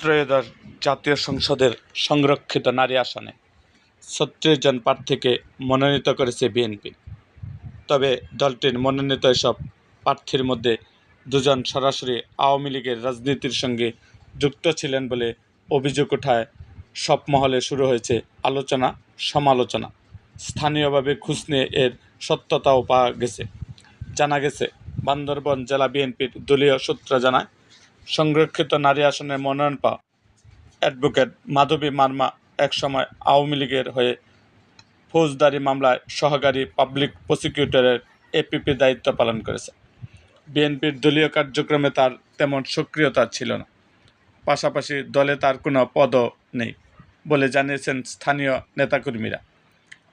ত্রয়োদশ জাতীয় সংসদের সংরক্ষিত নারী আসনে ৩৬ জন প্রার্থীকে মনোনীত করেছে বিএনপি। তবে দলটির মনোনীত এসব প্রার্থীর মধ্যে দুজন সরাসরি আওয়ামী লীগের রাজনীতির সঙ্গে যুক্ত ছিলেন বলে অভিযোগ ওঠায় সব মহলে শুরু হয়েছে আলোচনা সমালোচনা। স্থানীয়ভাবে খোঁজ নিয়ে এর সত্যতাও পাওয়া গেছে। জানা গেছে, বান্দরবান জেলা বিএনপির দলীয় সূত্র জানায়, সংরক্ষিত নারী আসনে মনোনয়ন পাওয়া অ্যাডভোকেট মাধবী মার্মা একসময় আওয়ামী লীগের হয়ে ফৌজদারি মামলায় সহকারী পাবলিক প্রসিকিউটরের এপিপি দায়িত্ব পালন করেছে। বিএনপির দলীয় কার্যক্রমে তার তেমন সক্রিয়তা ছিল না, পাশাপাশি দলে তার কোনো পদও নেই বলে জানিয়েছেন স্থানীয় নেতাকর্মীরা।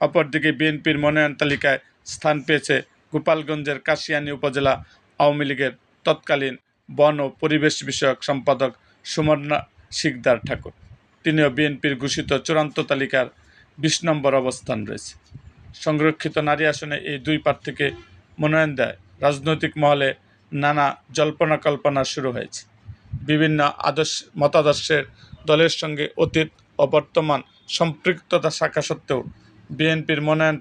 অপরদিকে বিএনপির মনোনয়ন তালিকায় স্থান পেয়েছে গোপালগঞ্জের কাশিয়ানী উপজেলা আওয়ামী লীগের তৎকালীন বন ও পরিবেশ বিষয়ক সম্পাদক সুমনা শিকদার ঠাকুর। তিনিও বিএনপির ঘোষিত চূড়ান্ত তালিকার ২০ নম্বর অবস্থান রয়েছে। সংরক্ষিত নারী আসনে এই দুই প্রার্থীকে মনোনয়ন দেয় রাজনৈতিক মহলে নানা জল্পনা কল্পনা শুরু হয়েছে। বিভিন্ন মতাদর্শের দলের সঙ্গে অতীত ও বর্তমান সম্পৃক্ততা থাকা সত্ত্বেও বিএনপির মনোনয়ন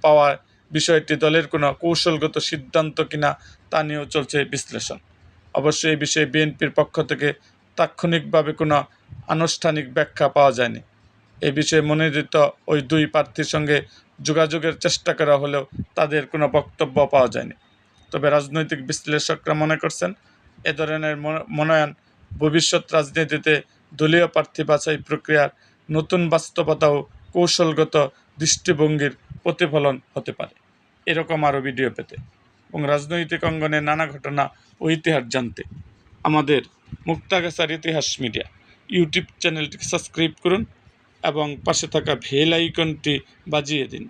পাওয়ার বিষয়টি দলের কোনো কৌশলগত সিদ্ধান্ত কিনা তা নিয়েও চলছে বিশ্লেষণ। অবশ্য এই বিষয়ে বিএনপির পক্ষ থেকে তাৎক্ষণিকভাবে কোনো আনুষ্ঠানিক ব্যাখ্যা পাওয়া যায়নি। এ বিষয়ে মনোনীত ওই দুই প্রার্থীর সঙ্গে যোগাযোগের চেষ্টা করা হলেও তাদের কোনো বক্তব্য পাওয়া যায়নি। তবে রাজনৈতিক বিশ্লেষকরা মনে করছেন, এ ধরনের মনোনয়ন ভবিষ্যৎ রাজনীতিতে দলীয় প্রার্থী বাছাই প্রক্রিয়ার নতুন বাস্তবতা ও কৌশলগত দৃষ্টিভঙ্গির প্রতিফলন হতে পারে। এরকম আরও ভিডিও পেতে এবং রাজনৈতিক অঙ্গনে নানা ঘটনা ও ইতিহাস জানতে আমাদের মুক্তাগাছার ইতিহাস মিডিয়া ইউটিউব চ্যানেলটিকে সাবস্ক্রাইব করুন এবং পাশে থাকা বেল আইকনটি বাজিয়ে দিন।